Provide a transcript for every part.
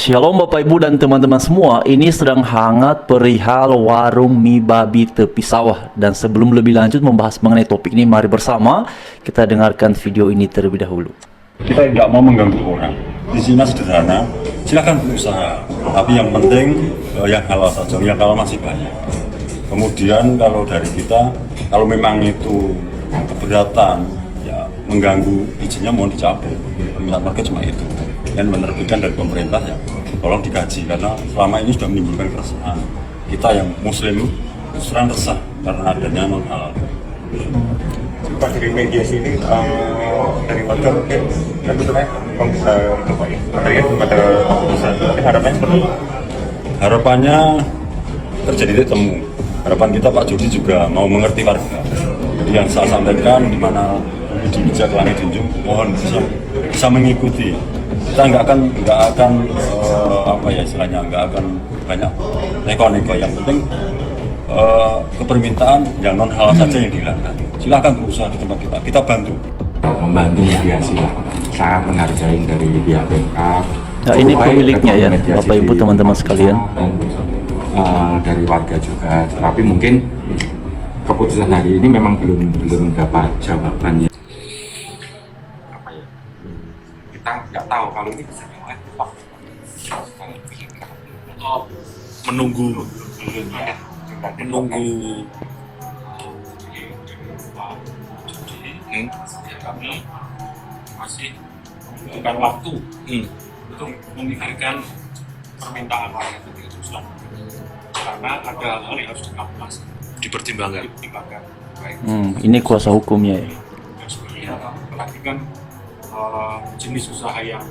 Shalom Bapak Ibu dan teman-teman semua, ini sedang hangat perihal warung mie babi tepi sawah. Dan sebelum lebih lanjut membahas mengenai topik ini, mari bersama kita dengarkan video ini terlebih dahulu. Kita tidak mau mengganggu orang. Isinya sederhana, silakan berusaha. Tapi yang penting yang halal saja, yang halal masih banyak. Kemudian kalau dari kita, kalau memang itu keberatan, ya mengganggu izinnya mohon dicabut. Permintaan warga cuma itu. Dan menerbitkan dari pemerintah ya tolong dikaji, karena selama ini sudah menimbulkan keresahan. Kita yang muslim serang resah karena adanya non halal. Pak, dari mediasi ini dari warga mungkin kan betulnya bisa lupa ya pada keputusan. Harapannya seperti apa? Harapannya terjadi titik temu. Harapan kita Pak Jody juga mau mengerti warga. Jadi yang saya sampaikan di mana di bijak langit junjung, mohon bisa mengikuti. Kita nggak akan apa ya istilahnya, nggak akan banyak neko-neko. Yang penting kepermintaan yang non halal saja yang dihilangkan. Silahkan berusaha di tempat kita bantu. Membantu mediasi, sangat menghargai dari pihak Pemkab. Nah, ini pemiliknya ya, Bapak Ibu teman-teman sekalian. Dan dari warga juga. Tapi mungkin keputusan hari ini memang belum dapat jawabannya. Apa ya? Kita nggak tahu kalau ini bisa dimulai. Menunggu kami masih membutuhkan waktu untuk memikirkan permintaan warga itu karena ada hal yang harus dikalkulasi, dipertimbangkan. Baik. Ini kuasa hukumnya ya. Apalagi kan jenis usaha yang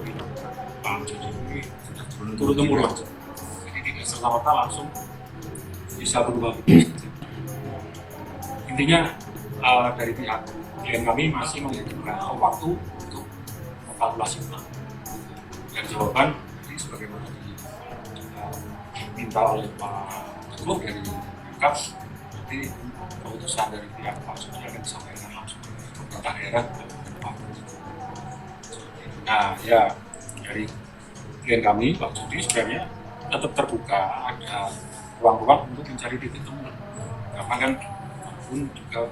Pak Jody ini sudah turun-temurun, jadi tidak serta-merta langsung bisa berubah. Intinya dari pihak klien kami masih membutuhkan waktu untuk evaluasi ulang. Dan jawaban jadi sebagaimana diminta oleh Pak Ketua dari Pemkab, nanti keputusan dari pihak Pak Jody akan disampaikan langsung ke pemerintah daerah. Nah ya, dari klien kami Pak Jody sebenarnya tetap terbuka, ada ruang-ruang untuk mencari titik temu. Karena kan pun juga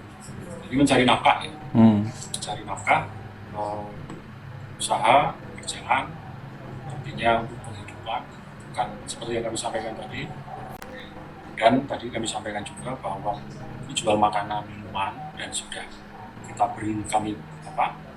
ini mencari nafkah ya, mencari nafkah, usaha, pekerjaan, artinya untuk penghidupan, bukan seperti yang kami sampaikan tadi. Dan tadi kami sampaikan juga bahwa ini jual makanan, minuman, dan sudah kita beri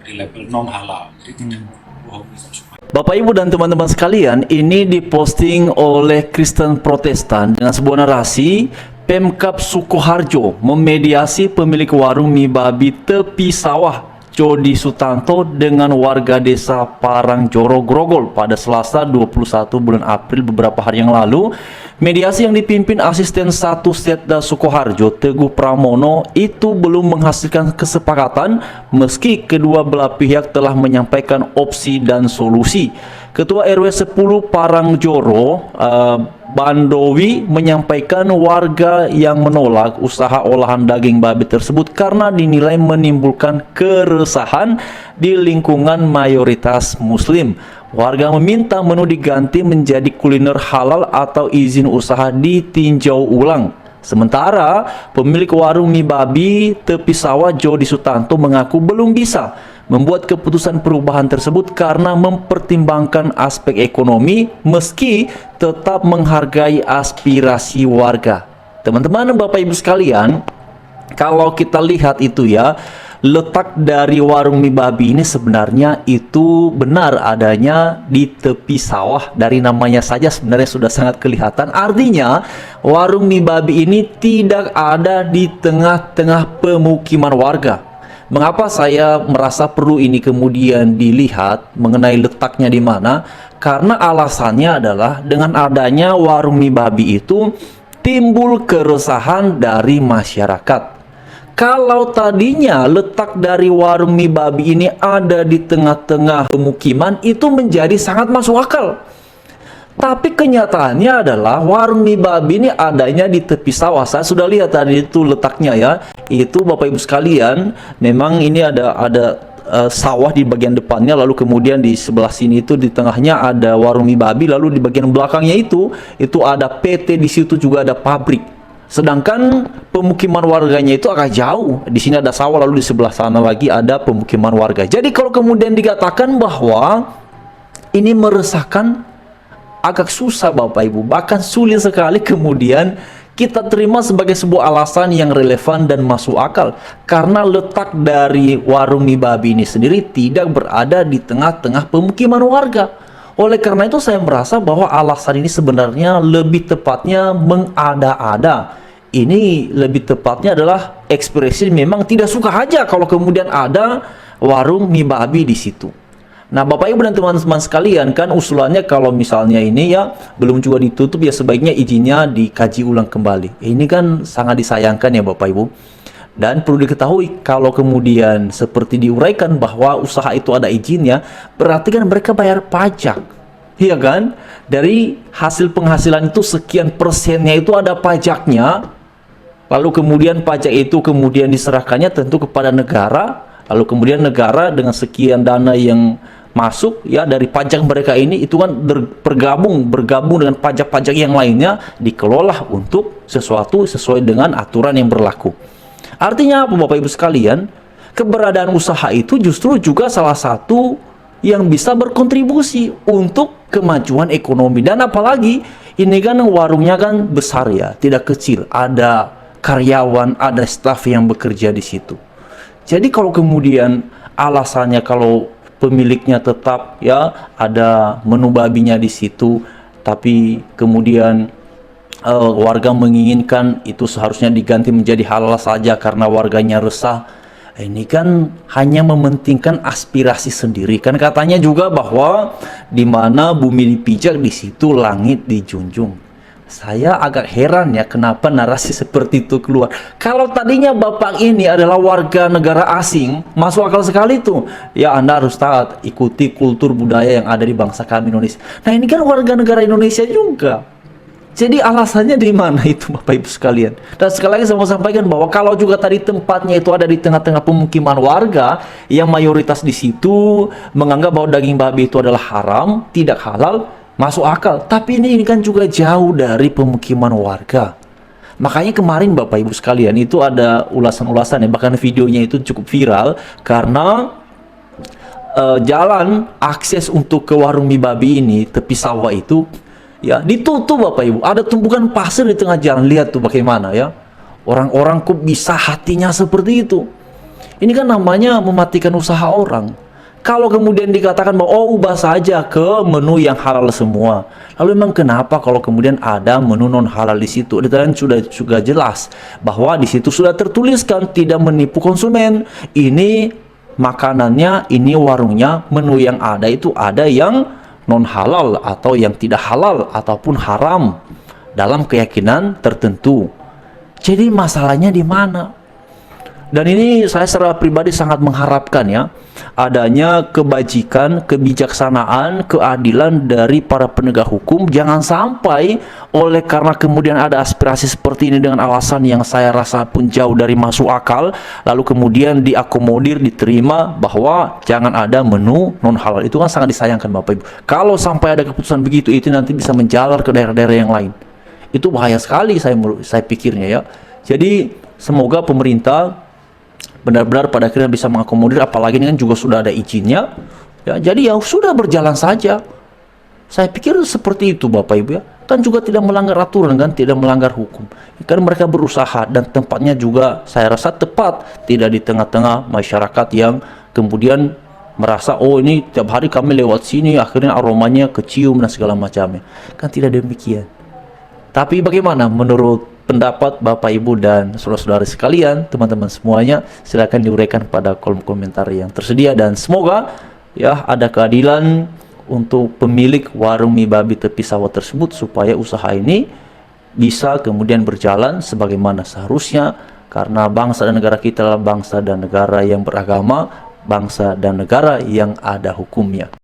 label non halal, jadi tidak bohongi konsumen. Bapak Ibu dan teman-teman sekalian, ini diposting oleh Kristen Protestan dengan sebuah narasi Pemkab Sukoharjo memediasi pemilik warung mie babi tepi sawah Jody Sutanto dengan warga desa Parangjoro Grogol pada Selasa 21 bulan April beberapa hari yang lalu. Mediasi yang dipimpin asisten 1 Setda Sukoharjo Teguh Pramono itu belum menghasilkan kesepakatan meski kedua belah pihak telah menyampaikan opsi dan solusi. Ketua RW 10 Parangjoro Bandowi menyampaikan warga yang menolak usaha olahan daging babi tersebut karena dinilai menimbulkan keresahan di lingkungan mayoritas muslim. Warga meminta menu diganti menjadi kuliner halal atau izin usaha ditinjau ulang. Sementara pemilik warung mie babi tepi sawah Jody Sutanto mengaku belum bisa membuat keputusan perubahan tersebut karena mempertimbangkan aspek ekonomi meski tetap menghargai aspirasi warga. Teman-teman Bapak Ibu sekalian, kalau kita lihat itu ya, letak dari warung mie babi ini sebenarnya itu benar adanya di tepi sawah. Dari namanya saja sebenarnya sudah sangat kelihatan. Artinya warung mie babi ini tidak ada di tengah-tengah pemukiman warga. Mengapa saya merasa perlu ini kemudian dilihat mengenai letaknya di mana? Karena alasannya adalah dengan adanya warung mie babi itu timbul keresahan dari masyarakat. Kalau tadinya letak dari warung mie babi ini ada di tengah-tengah pemukiman, itu menjadi sangat masuk akal. Tapi kenyataannya adalah warung mie babi ini adanya di tepi sawah. Saya sudah lihat tadi itu letaknya ya. Itu Bapak Ibu sekalian, memang ini ada sawah di bagian depannya, lalu kemudian di sebelah sini itu di tengahnya ada warung mie babi, lalu di bagian belakangnya itu ada PT, di situ juga ada pabrik. Sedangkan pemukiman warganya itu agak jauh. Di sini ada sawah, lalu di sebelah sana lagi ada pemukiman warga. Jadi kalau kemudian dikatakan bahwa ini meresahkan, agak susah Bapak Ibu, bahkan sulit sekali kemudian kita terima sebagai sebuah alasan yang relevan dan masuk akal, karena letak dari warung mie babi ini sendiri tidak berada di tengah-tengah pemukiman warga. Oleh karena itu saya merasa bahwa alasan ini sebenarnya lebih tepatnya mengada-ada. Ini lebih tepatnya adalah ekspresi memang tidak suka aja kalau kemudian ada warung mie babi di situ. Nah, Bapak Ibu dan teman-teman sekalian, kan usulannya kalau misalnya ini ya belum juga ditutup, ya sebaiknya izinnya dikaji ulang kembali. Ini kan sangat disayangkan ya Bapak Ibu. Dan perlu diketahui, kalau kemudian seperti diuraikan bahwa usaha itu ada izinnya, berarti kan mereka bayar pajak. Iya kan? Dari hasil penghasilan itu sekian persennya itu ada pajaknya. Lalu kemudian pajak itu kemudian diserahkannya tentu kepada negara. Lalu kemudian negara dengan sekian dana yang masuk ya dari pajak mereka ini, itu kan bergabung dengan pajak-pajak yang lainnya, dikelola untuk sesuatu sesuai dengan aturan yang berlaku. Artinya apa Bapak Ibu sekalian? Keberadaan usaha itu justru juga salah satu yang bisa berkontribusi untuk kemajuan ekonomi. Dan apalagi ini kan warungnya kan besar ya, tidak kecil. Ada karyawan, ada staf yang bekerja di situ. Jadi kalau kemudian alasannya kalau pemiliknya tetap ya ada menu babinya di situ, tapi kemudian warga menginginkan itu seharusnya diganti menjadi halal saja karena warganya resah. Ini kan hanya mementingkan aspirasi sendiri. Kan katanya juga bahwa di mana bumi dipijak, di situ langit dijunjung. Saya agak heran ya kenapa narasi seperti itu keluar. Kalau tadinya Bapak ini adalah warga negara asing, masuk akal sekali tuh. Ya Anda harus taat, ikuti kultur budaya yang ada di bangsa kami Indonesia. Nah ini kan warga negara Indonesia juga. Jadi alasannya di mana itu Bapak Ibu sekalian? Dan sekali lagi saya mau sampaikan bahwa kalau juga tadi tempatnya itu ada di tengah-tengah pemukiman warga yang mayoritas di situ menganggap bahwa daging babi itu adalah haram, tidak halal, masuk akal. Tapi ini kan juga jauh dari pemukiman warga. Makanya kemarin Bapak Ibu sekalian itu ada ulasan-ulasan ya, bahkan videonya itu cukup viral karena jalan akses untuk ke warung mie babi ini, tepi sawah itu ya ditutup Bapak Ibu. Ada tumpukan pasir di tengah jalan. Lihat tuh bagaimana ya. Orang-orang kok bisa hatinya seperti itu. Ini kan namanya mematikan usaha orang. Kalau kemudian dikatakan bahwa oh ubah saja ke menu yang halal semua. Lalu memang kenapa kalau kemudian ada menu non halal di situ? Dan sudah juga jelas bahwa di situ sudah tertuliskan tidak menipu konsumen. Ini makanannya, ini warungnya, menu yang ada itu ada yang non halal atau yang tidak halal ataupun haram dalam keyakinan tertentu. Jadi masalahnya di mana? Dan ini saya secara pribadi sangat mengharapkan ya adanya kebajikan, kebijaksanaan, keadilan dari para penegak hukum. Jangan sampai oleh karena kemudian ada aspirasi seperti ini dengan alasan yang saya rasa pun jauh dari masuk akal, lalu kemudian diakomodir, diterima bahwa jangan ada menu non halal. Itu kan sangat disayangkan Bapak Ibu. Kalau sampai ada keputusan begitu, itu nanti bisa menjalar ke daerah-daerah yang lain. Itu bahaya sekali saya pikirnya ya. Jadi semoga pemerintah benar-benar pada akhirnya bisa mengakomodir, apalagi ini kan juga sudah ada izinnya ya, jadi ya sudah berjalan saja. Saya pikir seperti itu Bapak Ibu ya, kan juga tidak melanggar aturan kan, tidak melanggar hukum kan, mereka berusaha dan tempatnya juga saya rasa tepat, tidak di tengah-tengah masyarakat yang kemudian merasa oh ini tiap hari kami lewat sini akhirnya aromanya kecium dan segala macamnya, kan tidak demikian. Tapi bagaimana menurut pendapat Bapak Ibu dan saudara-saudara sekalian, teman-teman semuanya, silakan diuraikan pada kolom komentar yang tersedia, dan semoga ya ada keadilan untuk pemilik warung mie babi tepi sawah tersebut supaya usaha ini bisa kemudian berjalan sebagaimana seharusnya, karena bangsa dan negara kita adalah bangsa dan negara yang beragama, bangsa dan negara yang ada hukumnya.